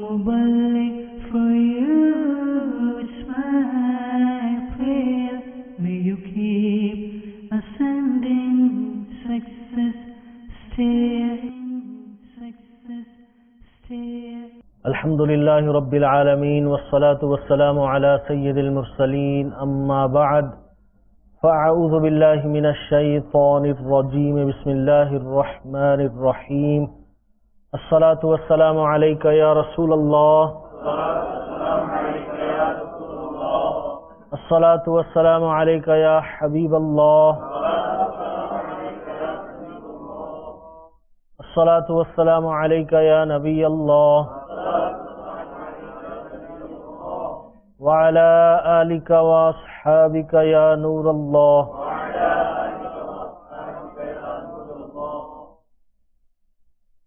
Muballigh, for you it's my prayer. May you keep ascending success stair. الحمد لله رب العالمين والصلاة والسلام على سيد المرسلين أما بعد فأعوذ بالله من الشيطان الرجيم بسم الله الرحمن الرحيم الصلاة والسلام عليك يا رسول الله الصلاة والسلام عليك يا حبيب الله الصلاة والسلام عليك يا نبي الله وعلى آلك وأصحابك يا نور الله.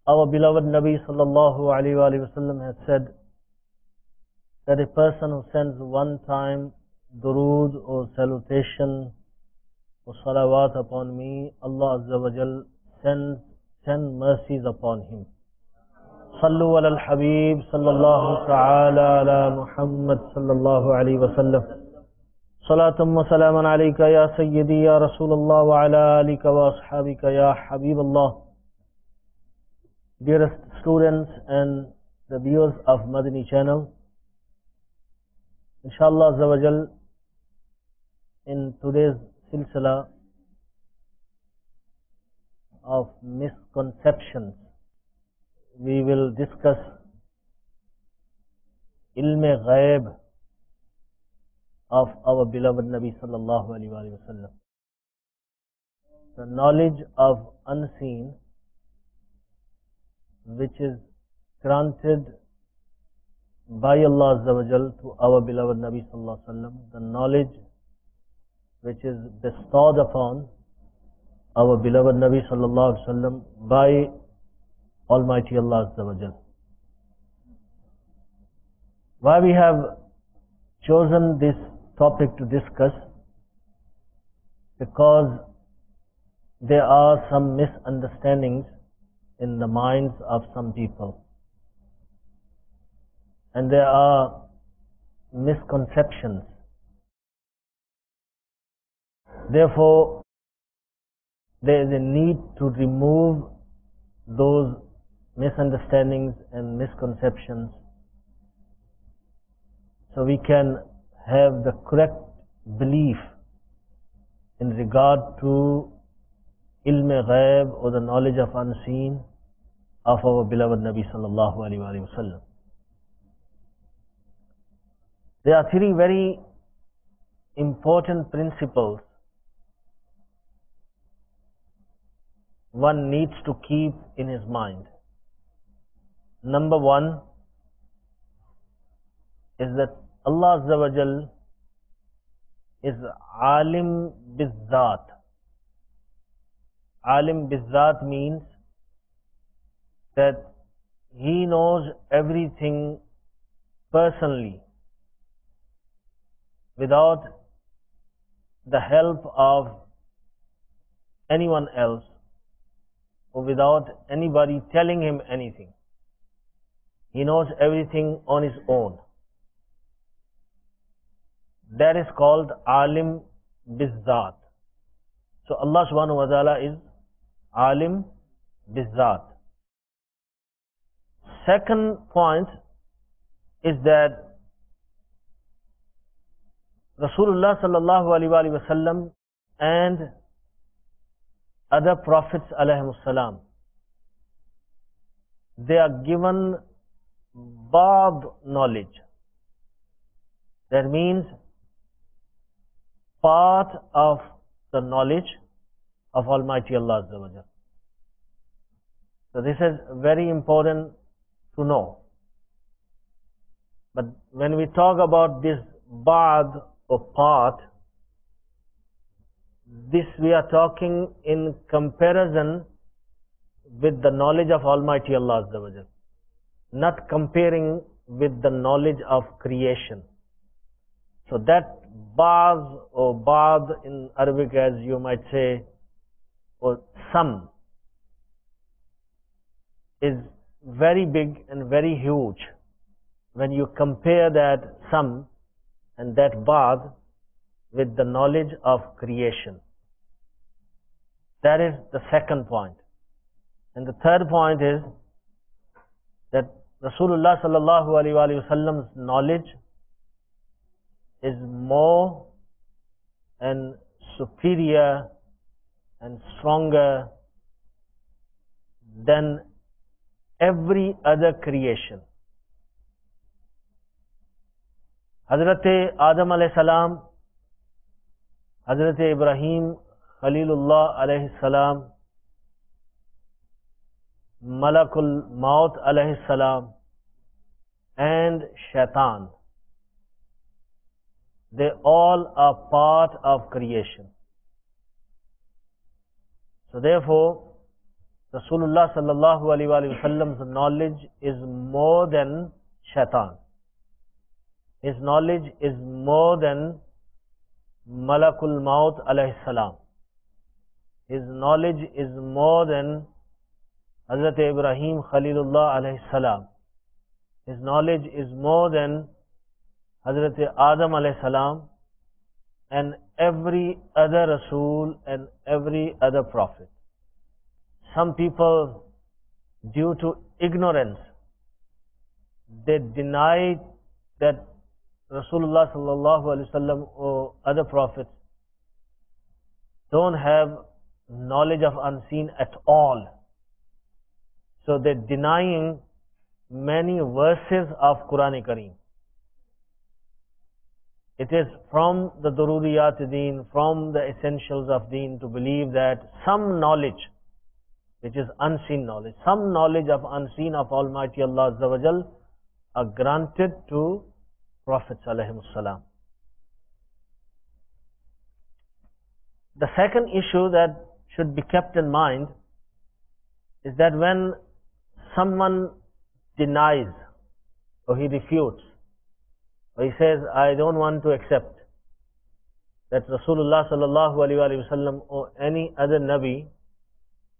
Our beloved Nabi sallallahu alayhi wa sallam has said that a person who sends one time durood or salutation or salawat upon me, Allah Azza wa Jal sends 10 mercies upon him. صلوا على الحبيب صلى الله تعالى على محمد صلى الله عليه وسلم صلاة وسلاما عليك يا سيدي يا رسول الله وعلى آلك وأصحابك يا حبيب الله. Dearest students and the viewers of Madani channel, inshallah Azza wa Jal, in today's silsila of misconceptions, we will discuss ilm ghaib of our beloved Nabi sallallahu alaihi wasallam, the knowledge of unseen which is granted by Allah Azza wa Jal to our beloved Nabi sallallahu alaihi wasallam, the knowledge which is bestowed upon our beloved Nabi sallallahu alaihi wasallam by Almighty Allah Azza wa Jal. Why we have chosen this topic to discuss? Because there are some misunderstandings in the minds of some people, and there are misconceptions. Therefore, there is a need to remove those misunderstandings and misconceptions so we can have the correct belief in regard to ilm ghaib or the knowledge of unseen of our beloved Nabi sallallahu alaihi wasallam. There are three very important principles one needs to keep in his mind. Number one is that Allah Azza wa Jal is Alim Bizzat. Alim Bizzat means that He knows everything personally without the help of anyone else or without anybody telling him anything. He knows everything on his own. That is called Alim Bizzat. So Allah subhanahu wa ta'ala is Alim Bizzat. Second point is that Rasulullah sallallahu alaihi wasallam and other prophets alayhimus salam, they are given ba'd knowledge. That means part of the knowledge of Almighty Allah Azza wa Jal. So this is very important to know. But when we talk about this ba'd or part, this we are talking in comparison with the knowledge of Almighty Allah Azza wa Jal, not comparing with the knowledge of creation. So that baz or bad in Arabic, as you might say, or some, is very big and very huge. when you compare that sum and that bath with the knowledge of creation. That is the second point. And the third point is that Rasulullah sallallahu alaihi wasallam's knowledge is more and superior and stronger than every other creation. Hazrat Adam alayhi salam, Hazrat Ibrahim Khalilullah alayhi salam, Malakul Maut alayhi salam, and Shaitan, they all are part of creation. So therefore, Rasulullah sallallahu alaihi wasallam's knowledge is more than Shaitan. His knowledge is more than Malakul Maut alayhi salam. His knowledge is more than Hazrat Ibrahim Khalilullah alayhi salam. His knowledge is more than Hazrat Adam alayhi salam and every other Rasul and every other Prophet. Some people, due to ignorance, they deny that Rasulullah sallallahu alaihi wasallam or other prophets don't have knowledge of unseen at all. So they're denying many verses of Quran Kareem. It is from the Daruriyat Deen, from the essentials of Deen, to believe that some knowledge, which is unseen knowledge, some knowledge of unseen of Almighty Allah Azza wa Jal, are granted to Prophets alayhimus salam. The second issue that should be kept in mind is that when someone denies or he refutes or he says, I don't want to accept that Rasulullah sallallahu alaihi wasallam or any other Nabi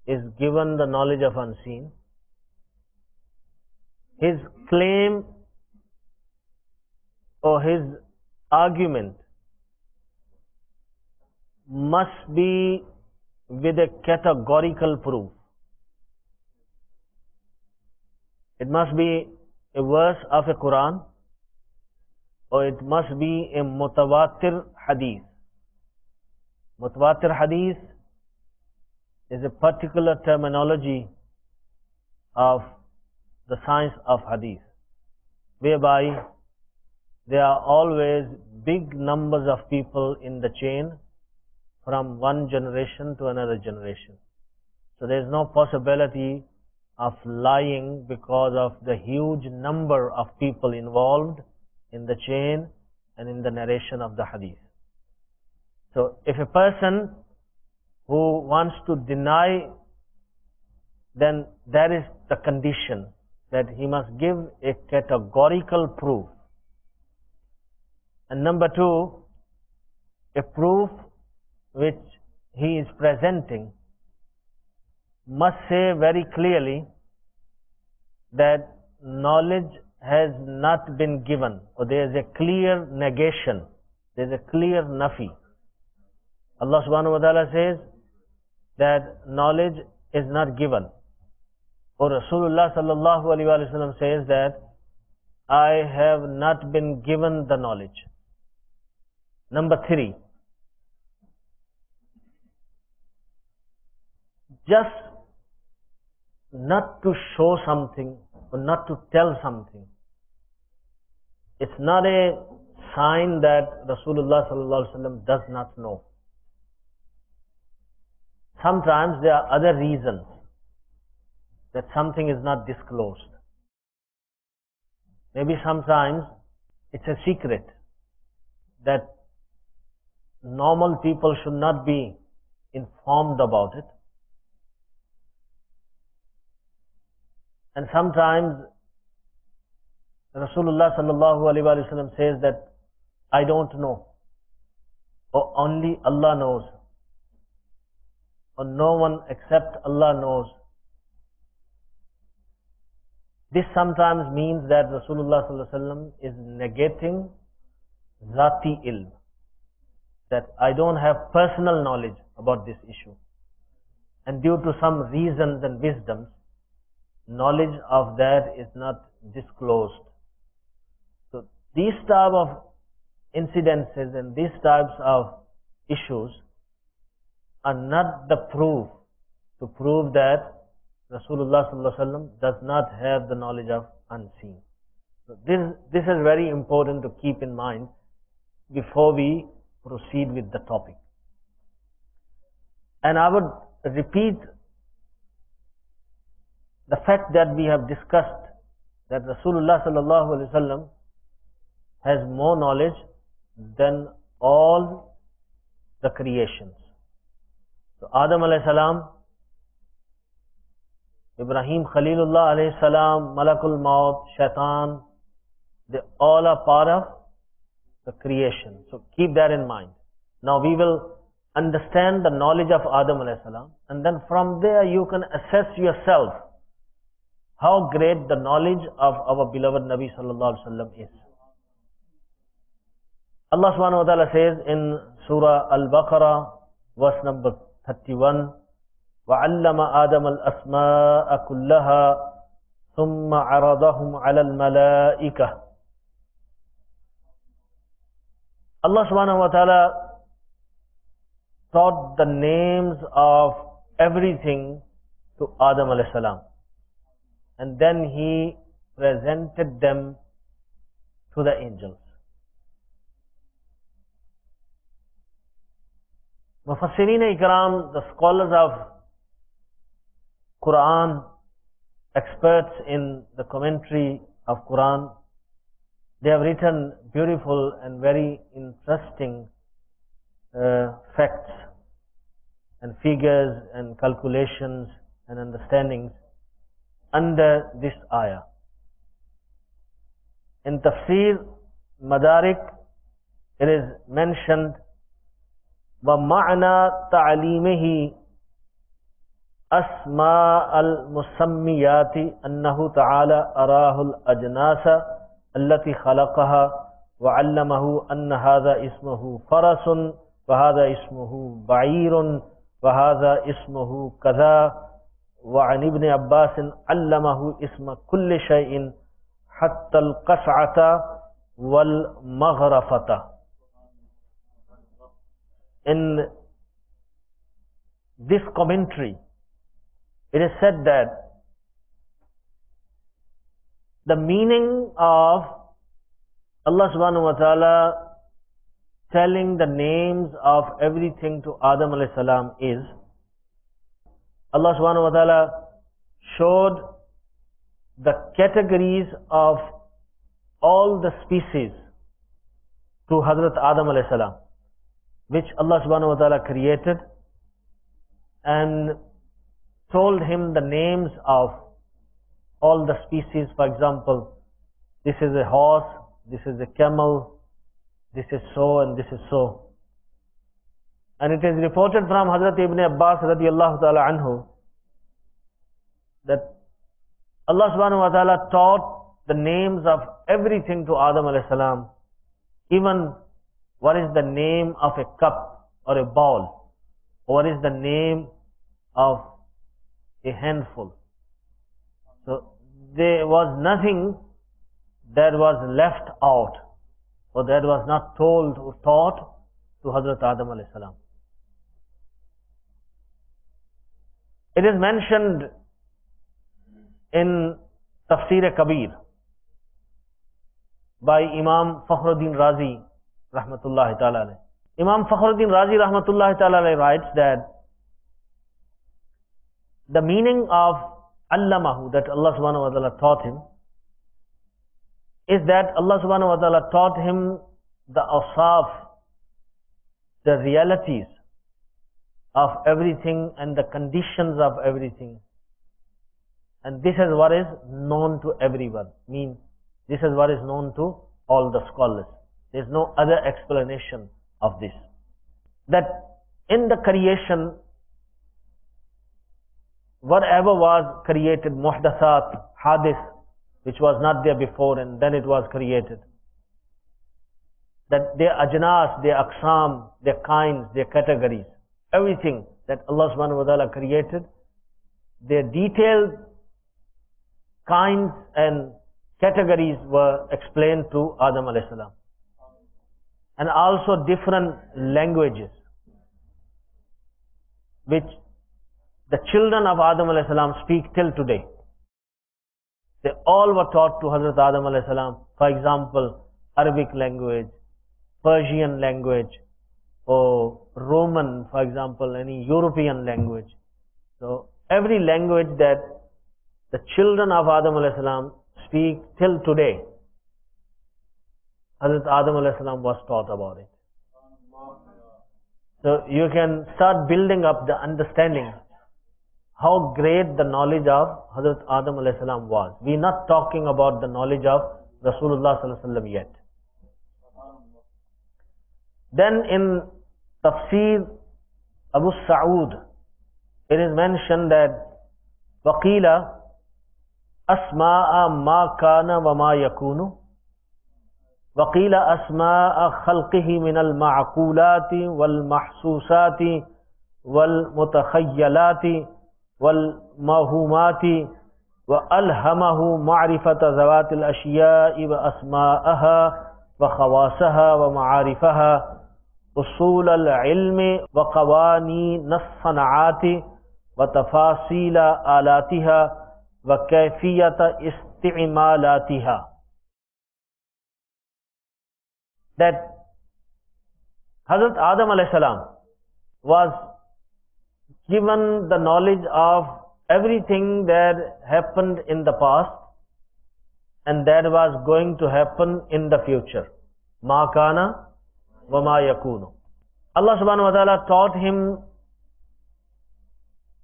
is given the knowledge of unseen, his claim or his argument must be with a categorical proof. It must be a verse of a Quran or it must be a mutawatir hadith. Mutawatir hadith is a particular terminology of the science of hadith, whereby there are always big numbers of people in the chain from one generation to another generation. So there is no possibility of lying because of the huge number of people involved in the chain and in the narration of the hadith. So if a person who wants to deny, then that is the condition, that he must give a categorical proof. And number two, a proof which he is presenting must say very clearly that knowledge has not been given, or there is a clear negation, there is a clear nafi. Allah subhanahu wa ta'ala says that knowledge is not given, or Rasulullah sallallahu alaihi wasallam says that I have not been given the knowledge. Number three, just not to show something or not to tell something, it's not a sign that Rasulullah sallallahu alaihi wasallam does not know. Sometimes there are other reasons that something is not disclosed. Maybe sometimes it's a secret that normal people should not be informed about it. And sometimes Rasulullah sallallahu alaihi wasallam says that I don't know, or only Allah knows, or no one except Allah knows. This sometimes means that Rasulullah sallallahu alaihi wasallam is negating zati ilm, that I don't have personal knowledge about this issue. And due to some reasons and wisdoms, knowledge of that is not disclosed. So these type of incidences and these types of issues are not the proof to prove that Rasulullah sallallahu alaihi wasallam does not have the knowledge of unseen. So this is very important to keep in mind before we proceed with the topic. And I would repeat the fact that we have discussed, that Rasulullah sallallahu alaihi wasallam has more knowledge than all the creations. So Adam alayhi salam, Ibrahim Khalilullah alayhi salam, Malakul Maut, Shaitan, they all are part of the creation. So keep that in mind. Now we will understand the knowledge of Adam alayhi salam, and then from there you can assess yourself how great the knowledge of our beloved Nabi sallallahu alaihi wasallam is. Allah subhanahu wa ta'ala says in Surah Al-Baqarah, verse number 31, وَعَلَّمَ آدَمَ الْأَسْمَاءَ كُلَّهَا ثُمَّ عَرَضَهُمْ عَلَى الْمَلَائِكَةِ. Allah subhanahu wa ta'ala taught the names of everything to Adam alayhi salam, and then he presented them to the angels. Mufassirin Ikram, the scholars of Quran, experts in the commentary of Quran, they have written beautiful and very interesting facts and figures and calculations and understandings under this ayah. In Tafsir Madarik, it is mentioned, وَمَعْنَى تَعْلِيمِهِ أَسْمَاءَ الْمُسَمِّيَاتِ أَنَّهُ تَعَالَى أَرَاهُ الْأَجْنَاسَ التي خلقها وعلمه أن هذا اسمه فرس وهذا اسمه بعير وهذا اسمه كذا. وعن ابن عباس علمه اسم كل شيء حتى القصعة والمغرفة. In this commentary, it is said that the meaning of Allah subhanahu wa ta'ala telling the names of everything to Adam alayhi salam is, Allah subhanahu wa ta'ala showed the categories of all the species to Hazrat Adam alayhi salam, which Allah subhanahu wa ta'ala created, and told him the names of all the species. For example, this is a horse, this is a camel, this is so and this is so. And it is reported from Hazrat Ibn Abbas radiyallahu ta'ala anhu that Allah subhanahu wa ta'ala taught the names of everything to Adam alayhi salam, even what is the name of a cup or a bowl, or what is the name of a handful. So there was nothing that was left out, or that was not told or taught to Hazrat Adam alayhi salam. It is mentioned in Tafsir Kabir by Imam Fakhruddin Razi rahmatullahi ta'ala alayhi. Imam Fakhruddin Razi rahmatullahi ta'ala alayhi writes that the meaning of Allamahu, that Allah subhanahu wa ta'ala taught him, is that Allah subhanahu wa ta'ala taught him the awsaf, the realities of everything and the conditions of everything. And this is what is known to everyone. This is what is known to all the scholars. There is no other explanation of this. That in the creation, whatever was created, muhdathat, hadith, which was not there before, and then it was created. That their ajnas, their aqsam, their kinds, their categories, everything that Allah subhanahu wa ta'ala created, their detailed kinds and categories were explained to Adam alayhi salam. And also different languages, which the children of Adam alayhi salam speak till today. They all were taught to Hazrat Adam alayhi salam. For example, Arabic language, Persian language, or Roman, for example, any European language. So every language that the children of Adam alayhi salam speak till today, Hazrat Adam alayhi salam was taught about it. So you can start building up the understanding how great the knowledge of Hazrat Adam alayhi salam was. We are not talking about the knowledge of Rasulullah sallallahu alaihi wasallam yet. Then in Tafsir Abu Sa'ud, it is mentioned that وَقِيلَ أَسْمَاءَ مَا كَانَ وَمَا يَكُونُ وَقِيلَ أَسْمَاءَ خَلْقِهِ مِنَ الْمَعْقُولَاتِ وَالْمَحْسُوسَاتِ وَالْمُتَخَيَّلَاتِ وَالْمَوْهُومَاتِ وَأَلْهَمَهُ مَعْرِفَةَ ذَوَاتِ الْأَشْيَاءِ وَأَسْمَاءَهَا وَخَوَاصَهَا وَمَعَارِفَهَا أصول العلم وقوانين الصنعات وتفاصيل آلاتها وكيفية استعمالاتها. That Hazrat Adam alayhi salam was given the knowledge of everything that happened in the past and that was going to happen in the future. Ma kana وَمَا يَكُونُ. Allah subhanahu wa ta'ala taught him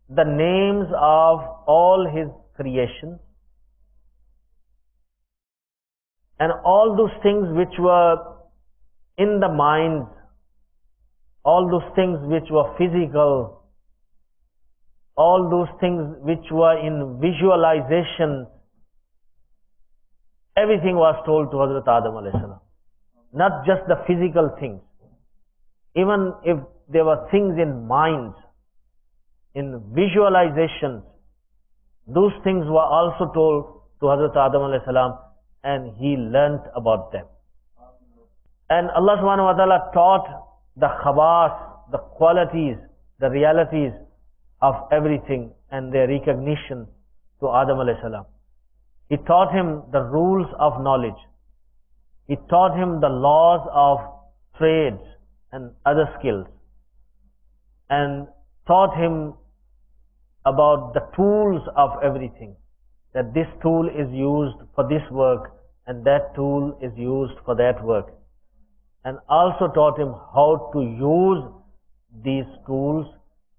the names of all his creations and all those things which were in the minds, all those things which were physical, all those things which were in visualization, everything was told to Hazrat Adam alayhi salam. Not just the physical things. Even if there were things in minds, in visualizations, those things were also told to Hazrat Adam alayhi salam, and he learnt about them. And Allah subhanahu wa ta'ala taught the khawas, the qualities, the realities of everything and their recognition to Adam alayhi salam. He taught him the rules of knowledge. He taught him the laws of trades and other skills, and taught him about the tools of everything, that this tool is used for this work and that tool is used for that work, and also taught him how to use these tools.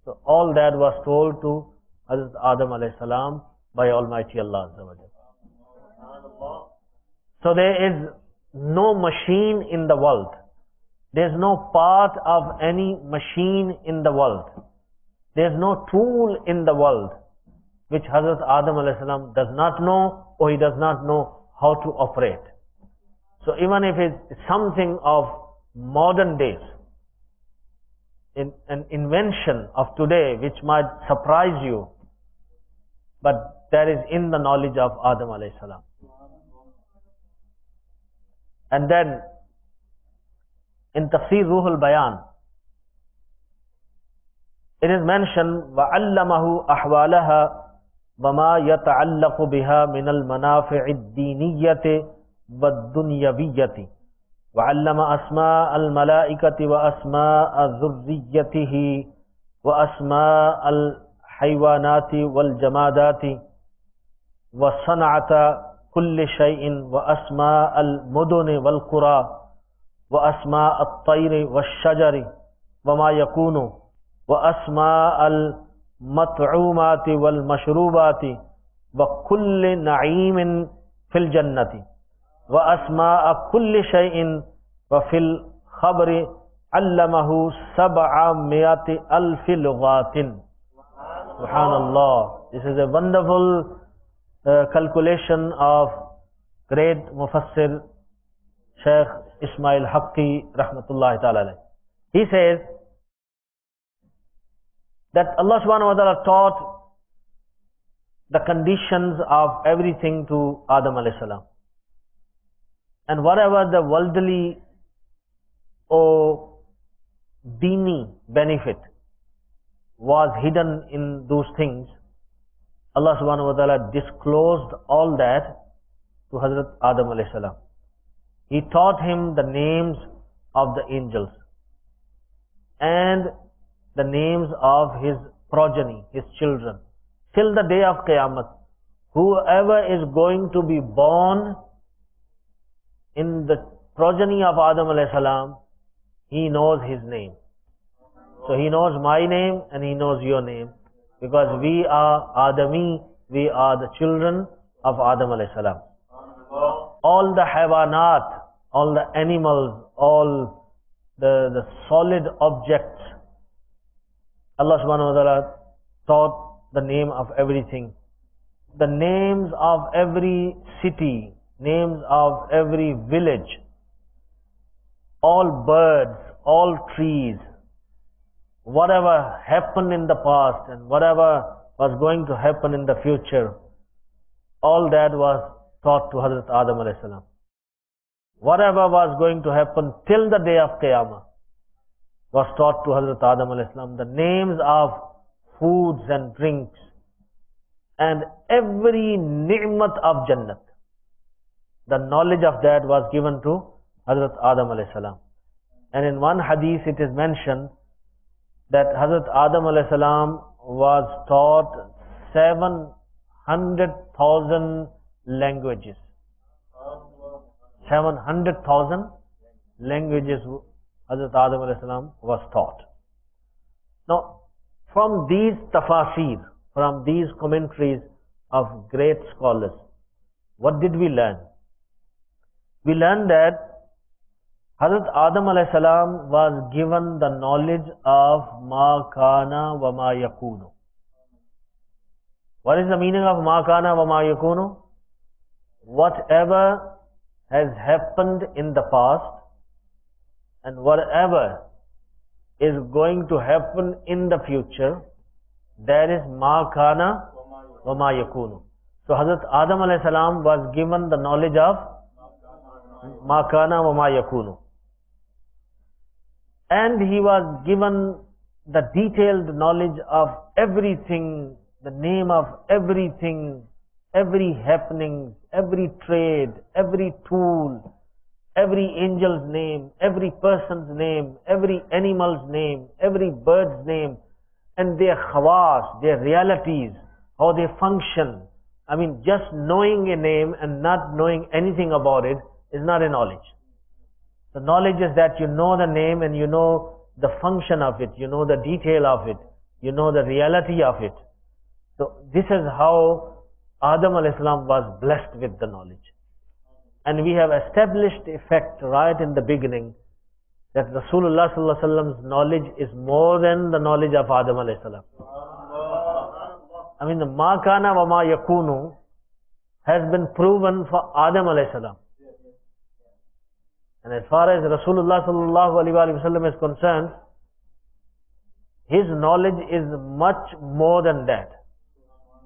So all that was told to Hazrat Adam alayhi salam by Almighty Allah Azza wa Jalla. So there is no machine in the world. There is no part of any machine in the world. There is no tool in the world which Hazrat Adam alayhi salam does not know, or he does not know how to operate. So even if it's something of modern days, an invention of today which might surprise you, but that is in the knowledge of Adam alayhi salam. And then in Tafsir Ruhul Bayan, it is mentioned وَعَلَّمَهُ أَحْوَالَهَا وَمَا يَتَعَلَّقُ بِهَا مِنَ الْمَنَافِعِ الدِّينِيَّةِ وَالدُّنْيَوِيَّةِ وَعَلَّمَ أَسْمَاءَ الْمَلَائِكَةِ وَأَسْمَاءَ ذُرِّيَّتِهِ وَأَسْمَاءَ الْحَيْوَانَاتِ وَالْجَمَادَاتِ وَصَنْعَةَ كل شيء وأسماء المدن والقرى وأسماء الطير والشجر وما يكون وأسماء المطعومات والمشروبات وكل نعيم في الجنة وأسماء كل شيء وفي الخبر علمه 700,000 لغات. Subhanallah. This is a wonderful calculation of great Mufassir Shaykh Ismail Haqqi Rahmatullahi Ta'ala. He says that Allah subhanahu wa ta'ala taught the conditions of everything to Adam alayhi salam. And whatever the worldly or dini benefit was hidden in those things, Allah subhanahu wa ta'ala disclosed all that to Hazrat Adam alayhi salam. He taught him the names of the angels and the names of his progeny, his children. Till the day of Qiyamah, whoever is going to be born in the progeny of Adam alayhi salam, he knows his name. So he knows my name and he knows your name, because we are Adami, we are the children of Adam alayhi salam. All the hayawanat, all the animals, all the solid objects, Allah subhanahu wa ta'ala taught the name of everything. The names of every city, names of every village, all birds, all trees, whatever happened in the past and whatever was going to happen in the future, all that was taught to Hazrat Adam alayhi salam. Whatever was going to happen till the day of Qiyamah was taught to Hazrat Adam alayhi salam. The names of foods and drinks and every ni'mat of Jannat, the knowledge of that was given to Hazrat Adam alayhi salam. And in one hadith it is mentioned that Hazrat Adam alayhi salam was taught 700,000 languages. 700,000 languages Hazrat Adam alayhi salam was taught. Now, from these tafasir, from these commentaries of great scholars, what did we learn? We learned that Hazrat Adam alayhi salam was given the knowledge of ma kana wa ma yakunu. What is the meaning of ma kana wa ma yakunu? Whatever has happened in the past and whatever is going to happen in the future, that is ma kana wa ma yakunu. So Hazrat Adam alayhi salam was given the knowledge of ma kana wa ma yakunu. And he was given the detailed knowledge of everything, the name of everything, every happening, every trade, every tool, every angel's name, every person's name, every animal's name, every bird's name, and their khawas, their realities, how they function. I mean, just knowing a name and not knowing anything about it is not a knowledge. The knowledge is that you know the name and you know the function of it, you know the detail of it, you know the reality of it. So this is how Adam alayhi salam was blessed with the knowledge. And we have established a fact right in the beginning that Rasulullah sallallahu alaihi wasallam's knowledge is more than the knowledge of Adam alayhi salam. I mean, the ma kana wa ma yakunu has been proven for Adam alayhi salam. And as far as Rasulullah sallallahu alaihi wasallam is concerned, his knowledge is much more than that,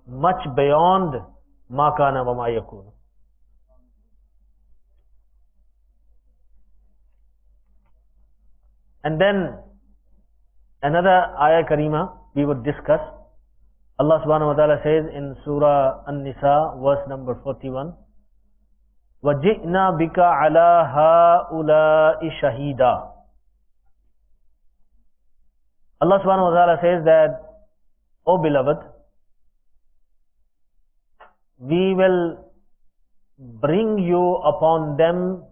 much beyond ma kana wa ma yakunu. And then another ayah karima we would discuss. Allah subhanahu wa ta'ala says in Surah An-Nisa, verse number 41, وَجِئْنَا بِكَ عَلَى هَؤُلَاءِ شَهِيدًا. Allah subhanahu wa ta'ala says that, O beloved, we will bring you upon them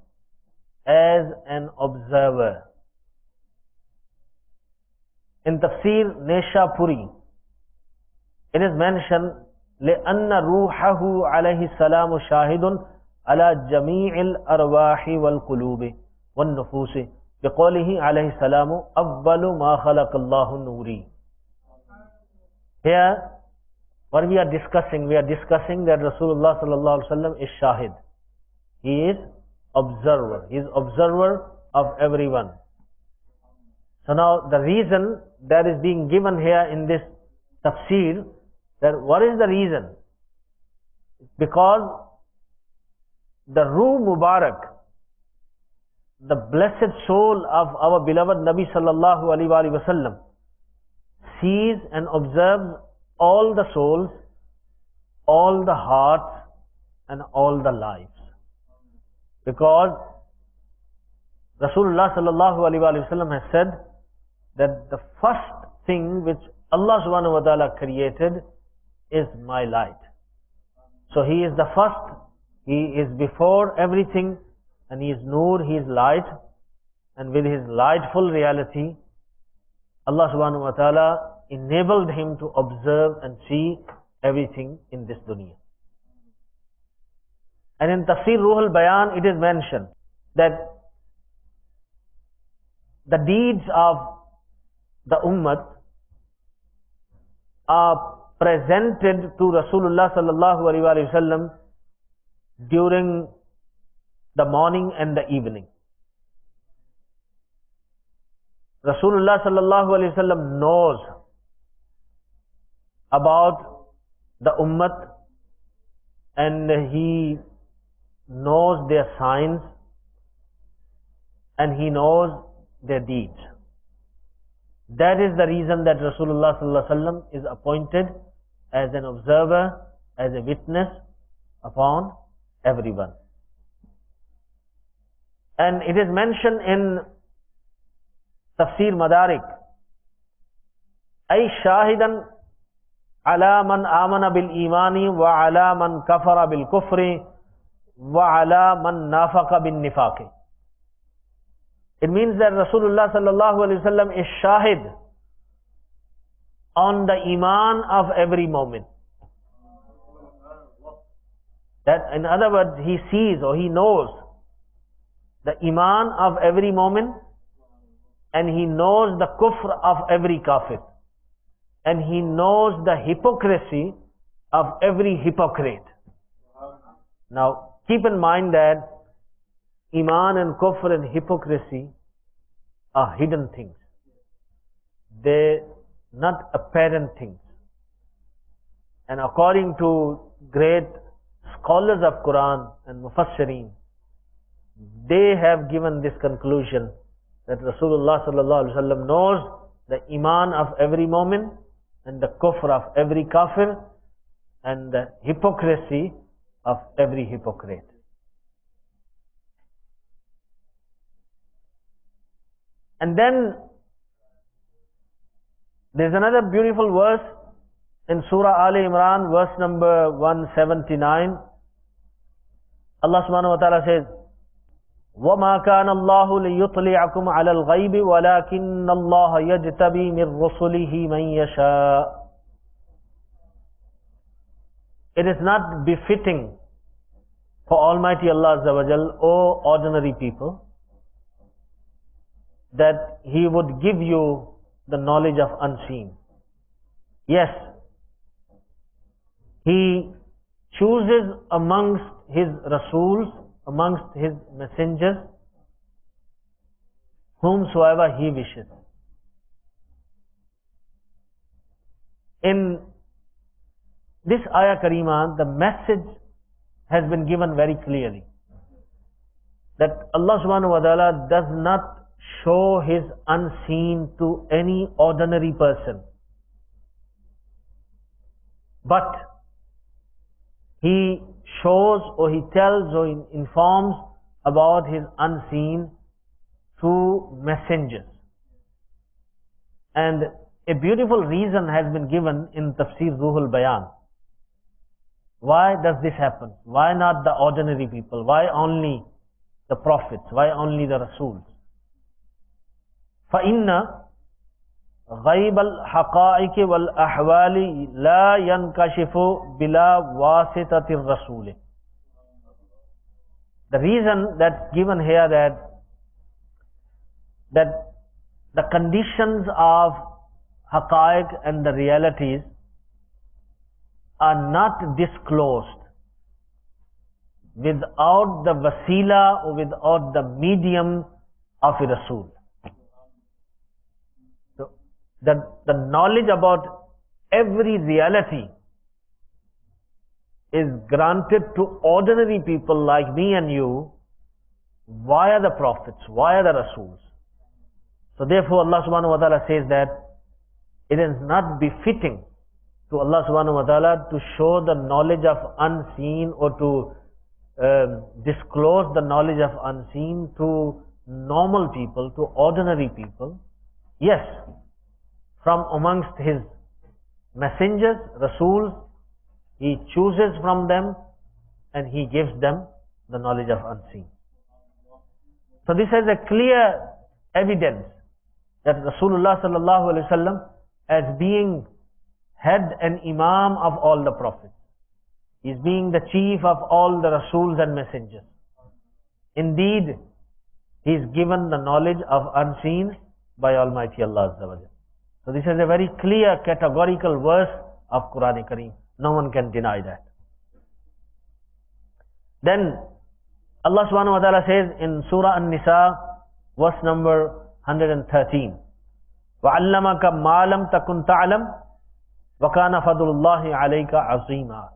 as an observer. In Tafsir Neshapuri, it is mentioned, لأن روحه عليه السلام شاهد على جميع الأرواح والقلوب والنفوس بقوله عليه السلام أول ما خلق الله نوري. Here, what we are discussing that Rasulullah sallallahu alaihi wasallam is shahid. He is observer. He is observer of everyone. So now the reason that is being given here in this tafsir, that what is the reason? Because the Ruh Mubarak, the blessed soul of our beloved Nabi sallallahu alaihi wasallam, sees and observes all the souls, all the hearts, and all the lives. Because Rasulullah sallallahu alaihi wasallam has said that the first thing which Allah subhanahu wa ta'ala created is my light. So He is the first, He is before everything, and He is Noor, He is light, and with His lightful reality, Allah subhanahu wa ta'ala enabled Him to observe and see everything in this dunya. And in Tafsir Ruhul Bayan, it is mentioned that the deeds of the Ummah are presented to Rasulullah sallallahu alaihi wasallam during the morning and the evening. Rasulullah sallallahu alaihi wasallam knows about the Ummah, and He knows their signs, and He knows their deeds. That is the reason that Rasulullah sallallahu alaihi wasallam is appointed as an observer, as a witness upon everyone. And it is mentioned in Tafsir Madarik, ay shahidan ala man amana bil imani wa ala man kafara bil kufri wa ala man nafaqa bin nifaqi. It means that Rasulullah sallallahu alaihi wasallam is shahid on the iman of every moment. That, in other words, he sees or he knows the iman of every moment, and he knows the kufr of every kafir, and he knows the hypocrisy of every hypocrite. Now, keep in mind that Iman and kufr and hypocrisy are hidden things. They're not apparent things. And according to great scholars of Quran and Mufassirin, they have given this conclusion that Rasulullah sallallahu alaihi wasallam knows the Iman of every moment and the kufr of every kafir and the hypocrisy of every hypocrite. And then there's another beautiful verse in Surah Ali Imran, verse number 179. Allah subhanahu wa ta'ala says, وَمَا كَانَ اللَّهُ لِيُطْلِعَكُمْ عَلَى الْغَيْبِ وَلَكِنَّ اللَّهَ يَجْتَبِي مِنْ رُسُلِهِ مَنْ يَشَاءُ. It is not befitting for Almighty Allah Azza wa Jal, O ordinary people, that He would give you the knowledge of unseen. Yes, He chooses amongst His Rasools, amongst His messengers, whomsoever He wishes. In this ayah Kareemah, the message has been given very clearly, that Allah subhanahu wa ta'ala does not show His unseen to any ordinary person, but He shows or He tells or informs about His unseen through messengers. And a beautiful reason has been given in Tafsir Ruhul Bayan. Why does this happen? Why not the ordinary people? Why only the prophets? Why only the Rasools? فَإِنَّ غَيْبَ الْحَقَائِقِ وَالْأَحْوَالِ لَا يَنْكَشِفُ بِلَا وَاسِطَةِ الرَّسُولِ. The reason that's given here, that the conditions of haqaiq and the realities are not disclosed without the wasila or without the medium of a Rasul. So the knowledge about every reality is granted to ordinary people like me and you via the prophets, via the Rasuls. So therefore Allah subhanahu wa ta'ala says that it is not befitting to Allah subhanahu wa ta'ala to show the knowledge of unseen or to disclose the knowledge of unseen to normal people, to ordinary people. Yes, from amongst His messengers, Rasuls, He chooses from them and He gives them the knowledge of unseen. So this is a clear evidence that Rasulullah sallallahu alaihi wasallam, as being head and imam of all the prophets, is being the chief of all the Rasuls and messengers. Indeed, he is given the knowledge of unseen by Almighty Allah Azza wa Jalla. So this is a very clear categorical verse of Quran Kareem. No one can deny that. Then Allah subhanahu wa ta'ala says in Surah An-Nisa, verse number 113, وَعَلَّمَكَ مَا لَمْ تَكُنْ تَعْلَمْ وَكَانَ فَضْلُ اللَّهِ عَلَيْكَ عَظِيمًا.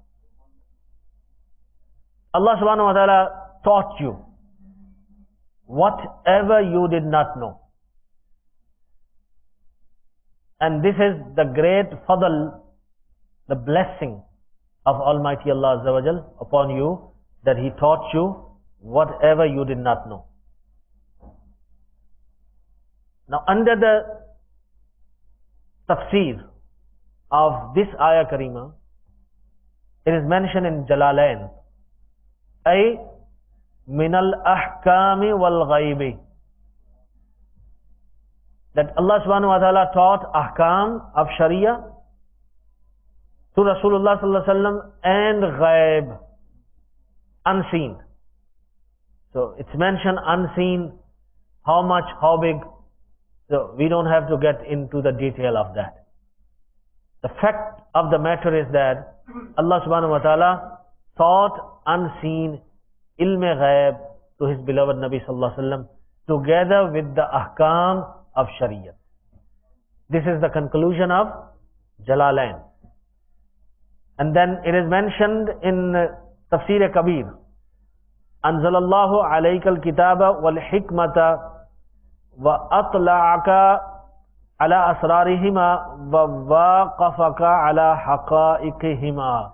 Allah subhanahu wa ta'ala taught you whatever you did not know. And this is the great fadl, the blessing of Almighty Allah Azza wa Jal upon you, that He taught you whatever you did not know. Now under the tafsir of this ayah karima, it is mentioned in Jalalain, ay min al-ahkami wal-ghaybi, that Allah subhanahu wa ta'ala taught ahkam of Sharia to Rasulullah sallallahu alaihi wasallam and ghaib, unseen. So it's mentioned unseen, how much, how big. So we don't have to get into the detail of that. The fact of the matter is that Allah subhanahu wa ta'ala taught unseen ilm ghaib to His beloved Nabi sallallahu alaihi wasallam together with the ahkam of Sharia. This is the conclusion of Jalalain. And then it is mentioned in Tafsir Kabir, Anzalallahu alayka al-kitaba wal-hikmata wa atla'aka ala asrarihima wa waqafaka ala haqa'iqihima.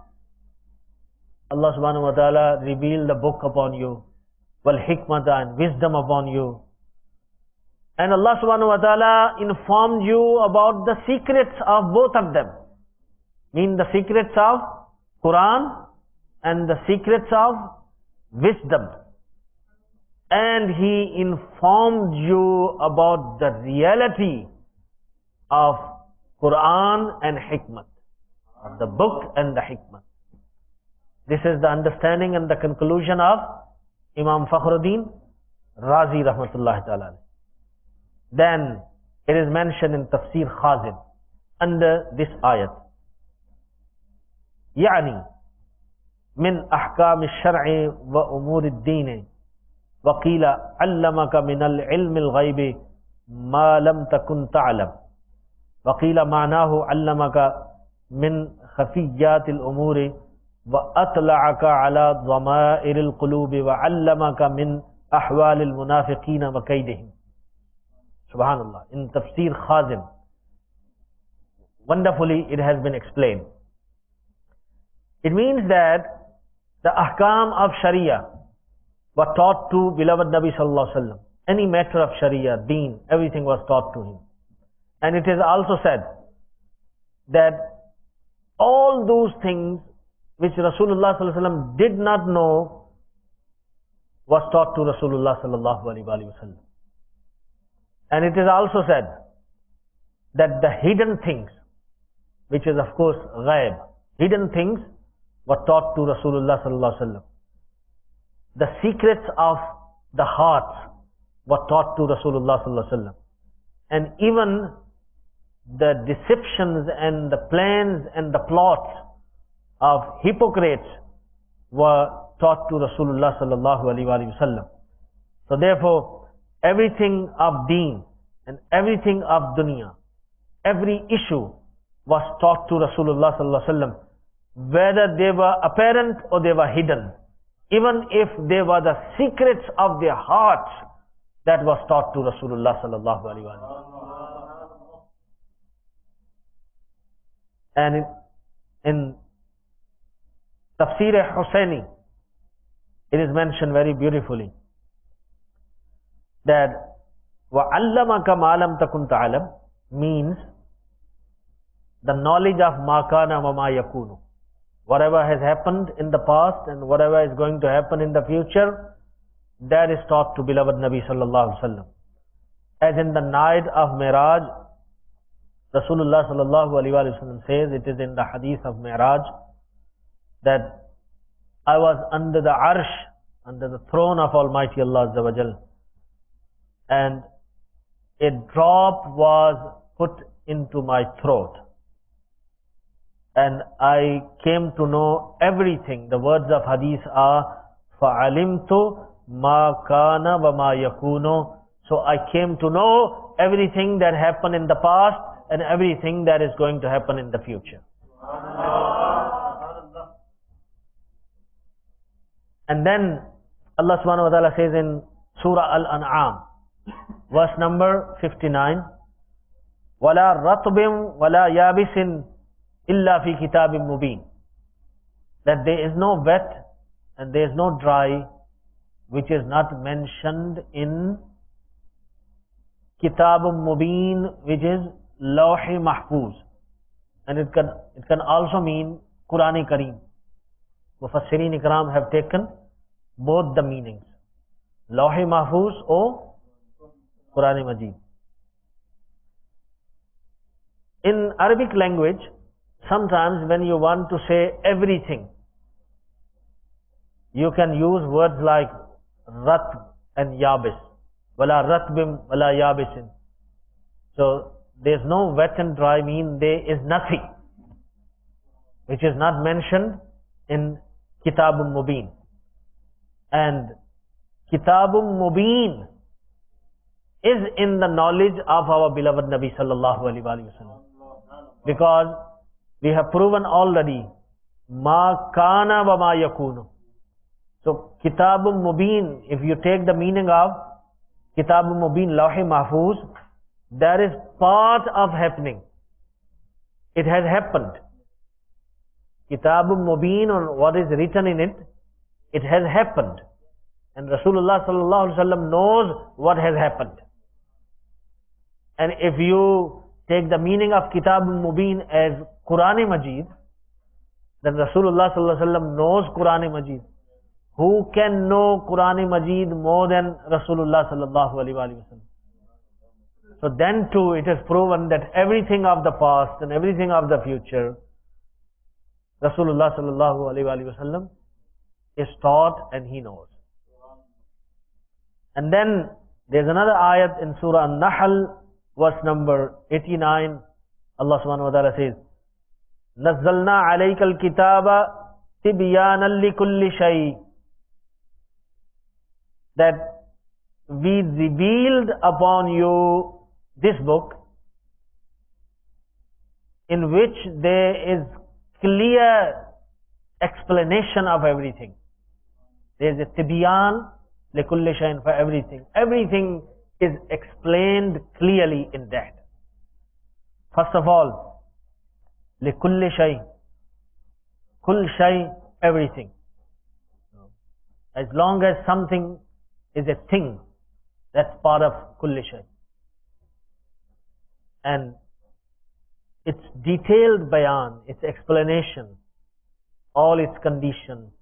Allah subhanahu wa ta'ala revealed the book upon you, wal-hikmata, and wisdom upon you. And Allah subhanahu wa ta'ala informed you about the secrets of both of them. Mean the secrets of Quran and the secrets of wisdom. And He informed you about the reality of Quran and hikmat, of the book and the hikmat. This is the understanding and the conclusion of Imam Fakhruddin Razi rahmatullahi ta'ala. Then it is mentioned in Tafsir Khazin under this ayat, يعني من أحكام الشرع وأمور الدين وقيل علمك من العلم الغيب ما لم تكن تعلم وقيل معناه علمك من خفيات الأمور وأطلعك على ضمائر القلوب وعلمك من أحوال المنافقين وكيدهم. Subhanallah. In Tafsir Khazin, wonderfully it has been explained. It means that the ahkam of Sharia were taught to beloved Nabi sallallahu alaihi wasallam. Any matter of Sharia, deen, everything was taught to him. And it is also said that all those things which Rasulullah sallallahu alaihi wasallam did not know was taught to Rasulullah sallallahu alaihi wasallam. And it is also said that the hidden things, which is of course ghaib, hidden things were taught to Rasulullah sallallahu alaihi wasallam. The secrets of the hearts were taught to Rasulullah sallallahu alaihi wasallam. And even the deceptions and the plans and the plots of hypocrites were taught to Rasulullah sallallahu alaihi wasallam. So therefore, everything of deen and everything of dunya, every issue was taught to Rasulullah sallallahu alaihi wasallam, whether they were apparent or they were hidden. Even if they were the secrets of their hearts, that was taught to Rasulullah sallallahu alaihi wasallam. And in Tafsir Husayni, it is mentioned very beautifully that وَعَلَّمَكَ مَا لَمْ تَكُنْ تَعْلَمْ means the knowledge of مَا كَانَ وَمَا يَكُونُ. Whatever has happened in the past and whatever is going to happen in the future, that is taught to beloved Nabi sallallahu alaihi wasallam. As in the night of Miraj, Rasulullah sallallahu alaihi wasallam says, it is in the hadith of Miraj, that I was under the arsh, under the throne of Almighty Allah Azza wa Jal, and a drop was put into my throat, and I came to know everything. The words of hadith are فَعَلِمْتُ مَا كَانَ وَمَا يَكُونُ. So I came to know everything that happened in the past and everything that is going to happen in the future. And then Allah subhanahu wa ta'ala says in Surah Al-An'am, verse number 59, وَلَا رَطْبٍ وَلَا يَابِسٍ إِلَّا فِي كِتَابٍ مُبِينٍ, that there is no wet and there is no dry which is not mentioned in Kitabun Mubin, which is Lawh-e Mahfuz. And it can also mean Quran-e Kareem. Mufassirin Ikram have taken both the meanings, Lawh-e Mahfuz or Quran-e Majid. In Arabic language, sometimes when you want to say everything, you can use words like Ratb and Yabis. Wala Ratbim, wala Yabisin. So there is no wet and dry, mean there is nothing which is not mentioned in Kitabun Mubin. And Kitabun Mubin is in the knowledge of our beloved Nabi sallallahu alaihi wasallam. Because we have proven already, Ma kana wa ma yakunu. So Kitabun Mubin, if you take the meaning of Kitabun Mubin, Lawh-e Mahfuz, that is part of happening. It has happened. Kitabun Mubin, or what is written in it, it has happened. And Rasulullah sallallahu alaihi wasallam knows what has happened. And if you take the meaning of Kitabun Mubin as Quran-e Majid, then Rasulullah sallallahu alaihi wasallam knows Quran-e Majid. Who can know Quran-e Majid more than Rasulullah sallallahu alaihi wasallam? So then too it is proven that everything of the past and everything of the future, Rasulullah sallallahu alaihi wasallam is taught and he knows. And then there's another ayat in Surah An-Nahl, verse number 89. Allah subhanahu wa ta'ala says, نَزَّلْنَا عَلَيْكَ الْكِتَابَ تِبْيَانًا لِكُلِّ شَيْءٍ, that we revealed upon you this book in which there is clear explanation of everything. There is a tibyan likulli shayin, for everything. Everything is explained clearly in that. First of all, likulli shay, kull shay, everything. As long as something is a thing, that's part of kulli shay. And its detailed bayan, its explanation, all its conditions,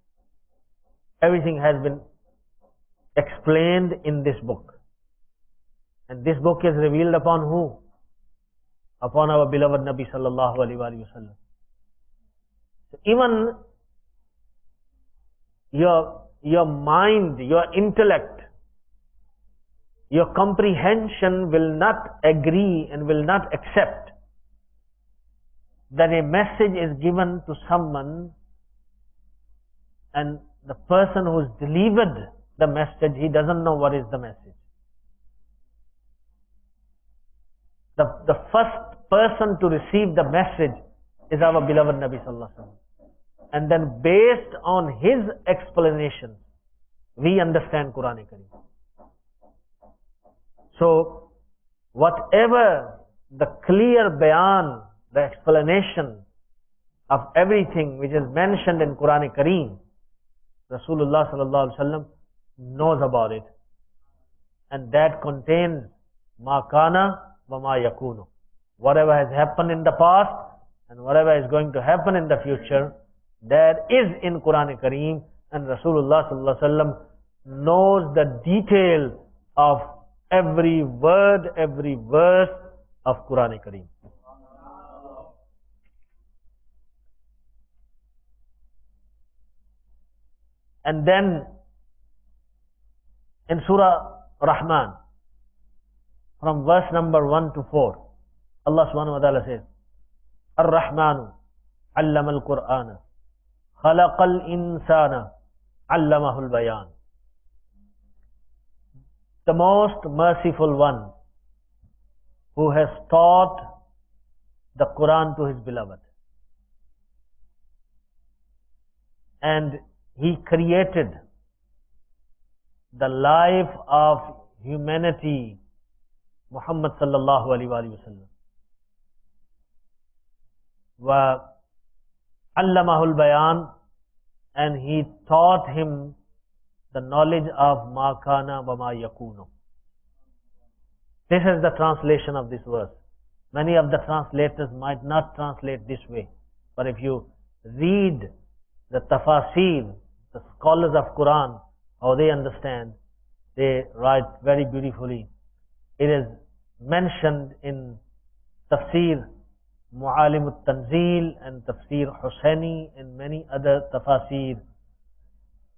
everything has been explained in this book. And this book is revealed upon who? Upon our beloved Nabi sallallahu alaihi wasallam. So even your mind, your intellect, your comprehension will not agree and will not accept that a message is given to someone and the person who's delivered the message, he doesn't know what is the message. The first person to receive the message is our beloved Nabi Sallallahu Alaihi Wasallam. And then based on his explanation, we understand Quran Kareem. So, whatever the clear bayan, the explanation of everything which is mentioned in Quran Kareem, Rasulullah Sallallahu Alaihi Wasallam knows about it. And that contains ma kana wa ma yakunu. Whatever has happened in the past and whatever is going to happen in the future, that is in Quran Kareem, and Rasulullah Sallallahu Alaihi Wasallam knows the detail of every word, every verse of Quran Kareem. And then in Surah Rahman, from verse number 1 to 4, Allah subhanahu wa ta'ala says, Ar-Rahmanu allama al-Qur'ana khalaqal insana allamahul bayan. The most merciful one who has taught the Quran to his beloved. And he created the life of humanity, Muhammad sallallahu alaihi wasallam. Wa allamahul bayan, and he taught him the knowledge of ma kana wa ma yakunu. This is the translation of this verse. Many of the translators might not translate this way, but if you read the tafasir, the scholars of Quran, how they understand, they write very beautifully. It is mentioned in Tafsir Mu'alim al-Tanzil and Tafsir Hussaini and many other tafasir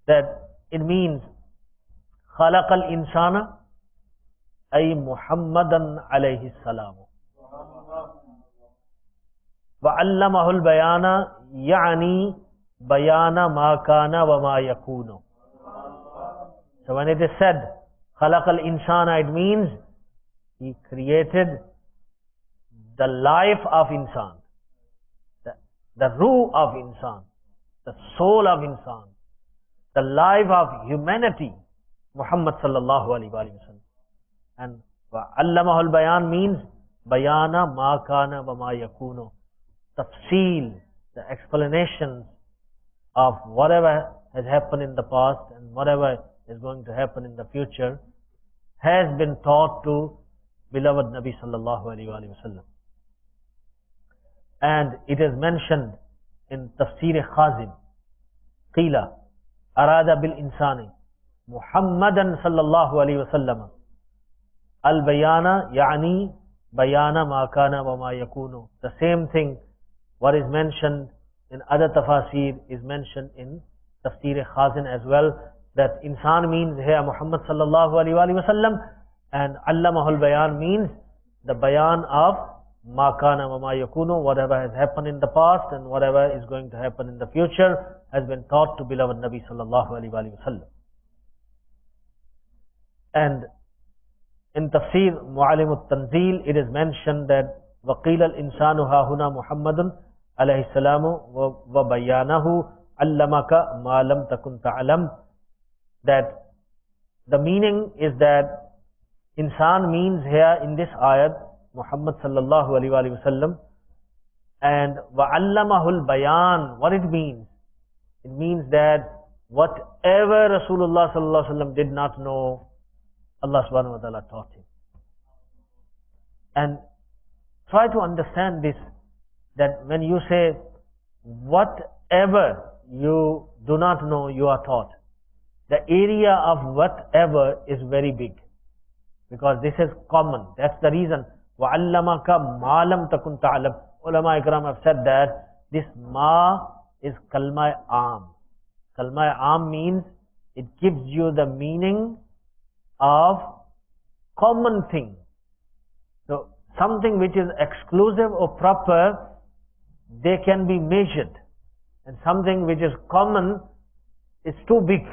that it means خلق الإنسان أي محمدا عليه السلام وعلمه البيان يعني بيان ما كان وما يكون. So when it is said خلق الإنسان, it means he created the life of insan, the ruh of insan, the soul of insan, the life of humanity, Muhammad sallallahu alaihi wasallam. And allamahu al-bayan means bayana ma kana wa ma yakunu, tafsil, the explanations of whatever has happened in the past and whatever is going to happen in the future has been taught to beloved Nabi sallallahu alaihi wasallam. And it is mentioned in Tafsir Khazin, Qila arada bil insani Muhammadan sallallahu alaihi wasallam al bayana yani bayana ma kana wa ma yakunu. The same thing what is mentioned in other tafasir is mentioned in Tafsir Khazin as well, that insan means here Muhammad sallallahu alaihi wasallam, and allamahul bayan means the bayan of ma kana wa ma yakunu, whatever has happened in the past and whatever is going to happen in the future has been taught to beloved Nabi sallallahu alaihi wasallam. And in Tafsir Mu'alim al-Tanzil it is mentioned that وَقِيلَ الْإِنسَانُ هَا هُنَا مُحَمَّدٌ عَلَيْهِ السَّلَامُ وَبَيَّانَهُ عَلَّمَكَ مَا لَمْ تَكُنْ تَعْلَمْ, that the meaning is that insan means here in this ayat Muhammad sallallahu alaihi wasallam, and wa'allamahul bayan, what it means? It means that whatever Rasulullah sallallahu alaihi wasallam did not know, Allah subhanahu wa ta'ala taught him. And try to understand this, that when you say whatever you do not know, you are taught, the area of whatever is very big, because this is common. That's the reason وَعَلَّمَكَ مَا لَمْ تَكُنْ تَعْلَمْ. Ulama Ikram have said that this ma is kalma aam. Kalma aam means it gives you the meaning of common thing. So something which is exclusive or proper, they can be measured. And something which is common is too big.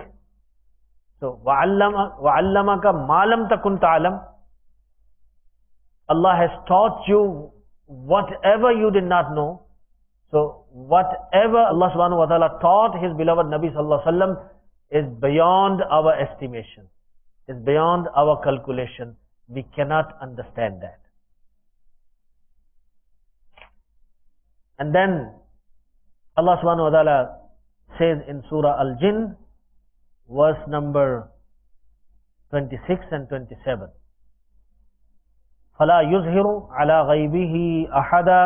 So, وَعَلَّمَكَ مَا لَمْ تَكُنْ تَعْلَمْ. Allah has taught you whatever you did not know. So, whatever Allah subhanahu wa ta'ala taught His beloved Nabi sallallahu alaihi wasallam is beyond our estimation, is beyond our calculation. We cannot understand that. And then Allah subhanahu wa ta'ala says in Surah Al-Jinn, verse number 26 and 27. فَلَا يُظْهِرُ عَلَى غَيْبِهِ أَحَدًا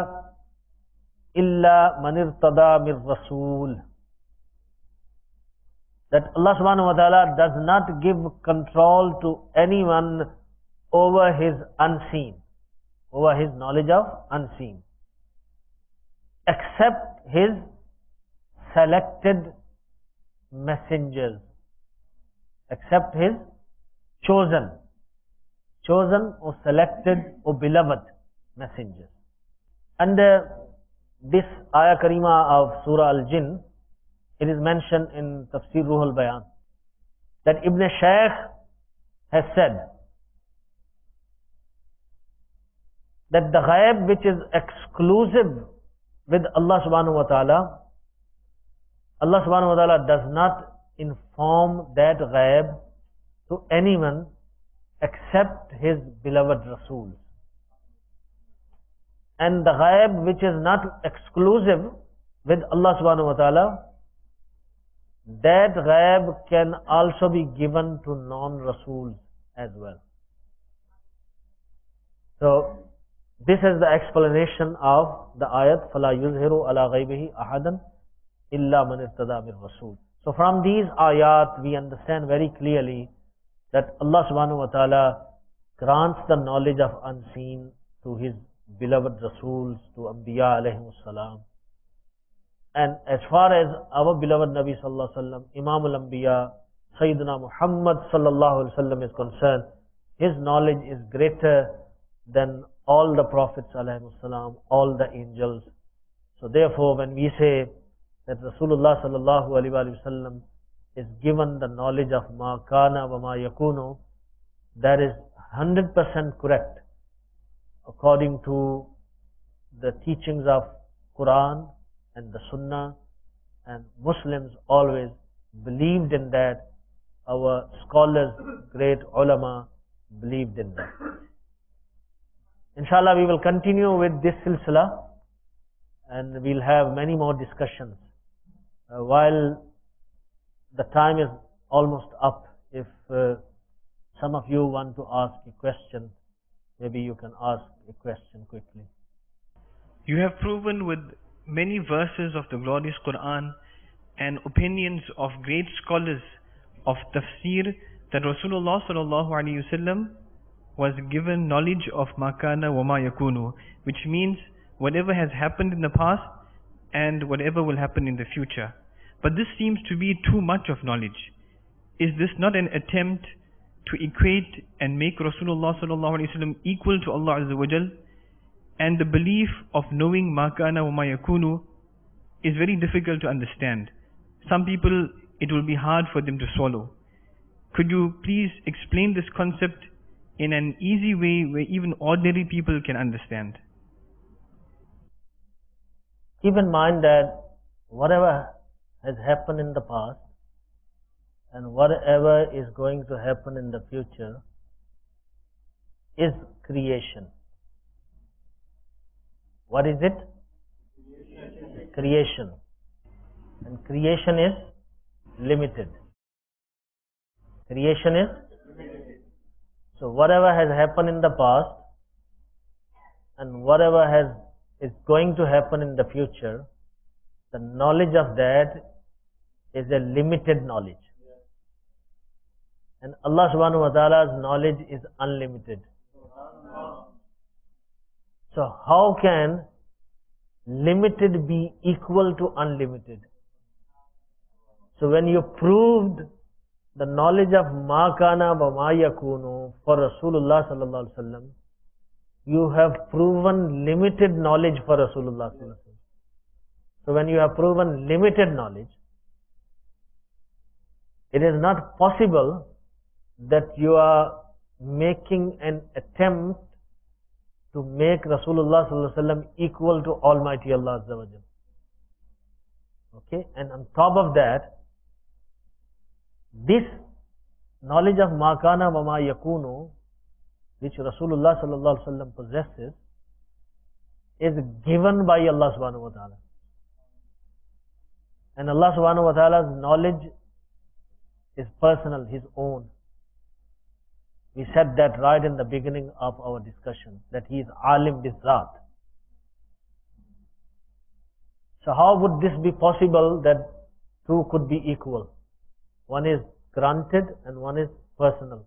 إِلَّا مَنِ ارْتَضَى مِنْ رَسُولٍ. That Allah subhanahu wa ta'ala does not give control to anyone over His unseen, over His knowledge of unseen, except His selected messengers, except His chosen or selected or beloved messengers. And this ayah karima of Surah Al-Jinn, it is mentioned in Tafsir Ruh al-Bayan that Ibn Shaykh has said that the ghaib which is exclusive with Allah subhanahu wa ta'ala, Allah subhanahu wa ta'ala does not inform that ghaib to anyone except His beloved Rasul. And the ghaib which is not exclusive with Allah subhanahu wa ta'ala, that ghaib can also be given to non-Rasuls as well. So, this is the explanation of the ayat, فَلَا يُظْهِرُ عَلَى غَيْبِهِ أَحَدًا إِلَّا مَنِ ارْتَضَى مِنْ رَسُولٍ. So from these ayat we understand very clearly that Allah subhanahu wa ta'ala grants the knowledge of unseen to His beloved Rasuls, to Anbiya alayhimus salam. And as far as our beloved Nabi sallallahu alaihi wasallam, Imam al-Anbiya, Sayyidina Muhammad sallallahu alaihi wasallam is concerned, his knowledge is greater than all the prophets alayhimus salam, all the angels. So therefore, when we say that Rasulullah sallallahu alaihi wasallam is given the knowledge of ma kana wa ma yakunu, that is 100% correct according to the teachings of Quran and the Sunnah, and Muslims always believed in that. Our scholars, great ulama, believed in that. Inshallah, we will continue with this silsila and we'll have many more discussions. While the time is almost up, if some of you want to ask a question, maybe you can ask a question quickly. You have proven with many verses of the glorious Quran and opinions of great scholars of tafsir that Rasulullah sallallahu alaihi wasallam was given knowledge of makana wa ma yakunu, which means whatever has happened in the past and whatever will happen in the future. But this seems to be too much of knowledge. Is this not an attempt to equate and make Rasulullah sallallahu alaihi wasallam equal to Allah Azza wa Jal? And the belief of knowing makana wa ma yakunu is very difficult to understand. Some people, it will be hard for them to swallow. Could you please explain this concept in an easy way where even ordinary people can understand? Keep in mind that whatever has happened in the past and whatever is going to happen in the future is creation. What is it? Creation. And creation is limited. Creation is limited. So whatever has happened in the past and whatever is going to happen in the future, the knowledge of that is a limited knowledge. And Allah subhanahu wa ta'ala's knowledge is unlimited. So how can limited be equal to unlimited? So when you proved the knowledge of ma kana wa ma yakunu for Rasulullah sallallahu alaihi wasallam, you have proven limited knowledge for Rasulullah sallallahu alaihi wasallam. So when you have proven limited knowledge, it is not possible that you are making an attempt to make Rasulullah sallallahu alaihi wasallam equal to Almighty Allah Azza wa Jal. Okay, and on top of that, this knowledge of ma kana wa ma yakunu, which Rasulullah sallallahu alaihi wasallam possesses, is given by Allah subhanahu wa ta'ala. And Allah subhanahu wa ta'ala's knowledge is personal, His own. We said that right in the beginning of our discussion, that He is Alim Bizat. So how would this be possible that two could be equal? One is granted and one is personal.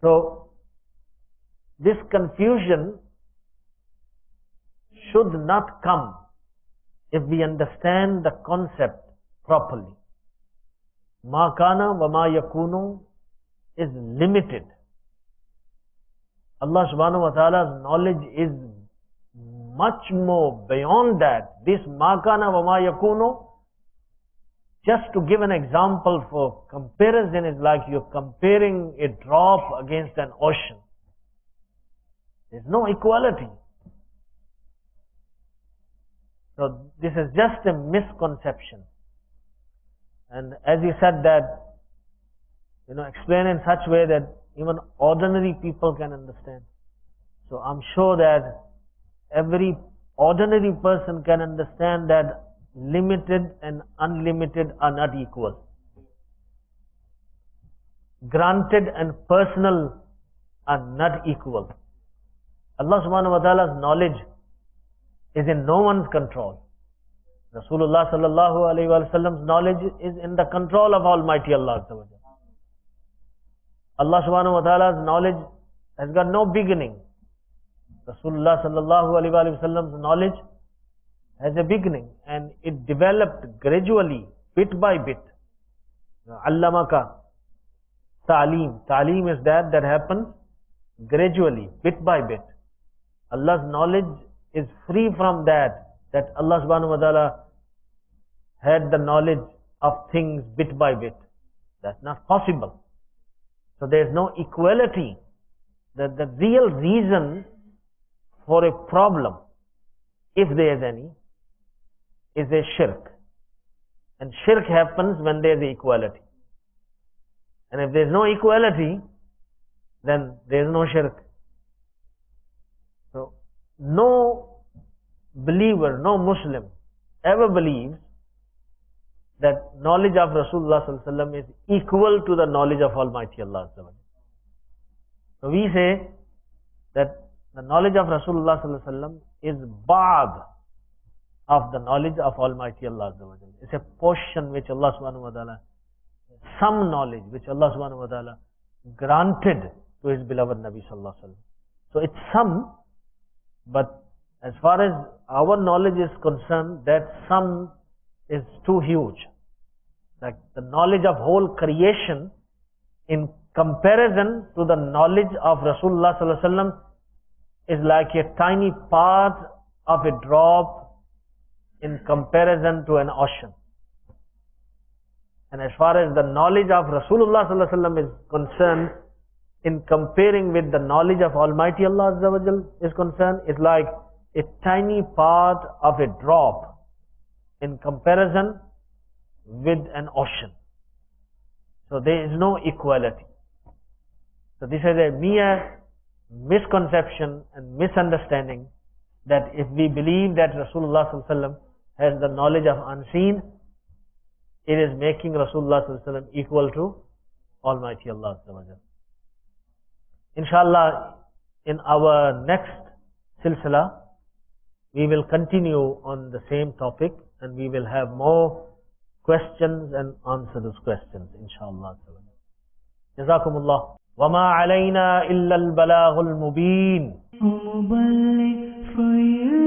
So this confusion should not come if we understand the concept properly. Ma kana wa ma yakunu is limited. Allah subhanahu wa ta'ala's knowledge is much more beyond that. This ma kana wa ma yakunu, just to give an example for comparison, is like you're comparing a drop against an ocean. There's no equality. So this is just a misconception. And as you said that, explain in such way that even ordinary people can understand. So I'm sure that every ordinary person can understand that limited and unlimited are not equal. Granted and personal are not equal. Allah subhanahu wa ta'ala's knowledge is in no one's control. Rasulullah sallallahu alayhi wa sallam's knowledge is in the control of Almighty Allah. Allah subhanahu wa ta'ala's knowledge has got no beginning. Rasulullah sallallahu alayhi wa sallam's knowledge has a beginning, and it developed gradually, bit by bit. Allamaka ta'aleem. Ta'aleem is that happens gradually, bit by bit. Allah's knowledge is free from that Allah subhanahu wa ta'ala had the knowledge of things bit by bit. That's not possible. So there is no equality. The real reason for a problem, if there is any, is a shirk. And shirk happens when there is equality. And if there is no equality, then there is no shirk. So no believer, no Muslim ever believes that knowledge of Rasulullah sallallahu alaihi wasallam is equal to the knowledge of Almighty Allah. So we say that the knowledge of Rasulullah sallallahu alaihi wasallam is ba'd of the knowledge of Almighty Allah. It's a portion which Allah subhanahu wa ta'ala, some knowledge which Allah subhanahu wa ta'ala granted to His beloved Nabi sallallahu alaihi wasallam. So it's some, but as far as our knowledge is concerned, that sum is too huge. Like the knowledge of whole creation in comparison to the knowledge of Rasulullah sallallahu alaihi wasallam is like a tiny part of a drop in comparison to an ocean. And as far as the knowledge of Rasulullah sallallahu alaihi wasallam is concerned, in comparing with the knowledge of Almighty Allah Azza wa Jal is concerned, it's like a tiny part of a drop in comparison with an ocean. So there is no equality. So this is a mere misconception and misunderstanding, that if we believe that Rasulullah sallallahu alaihi wasallam has the knowledge of unseen, it is making Rasulullah sallallahu alaihi wasallam equal to Almighty Allah Azza wa Jal. Inshallah, in our next silsila, we will continue on the same topic, and we will have more questions and answer those questions, inshallah. Jazakumullah. وَمَا عَلَيْنَا إِلَّا الْبَلَاغُ الْمُبِينَ. For you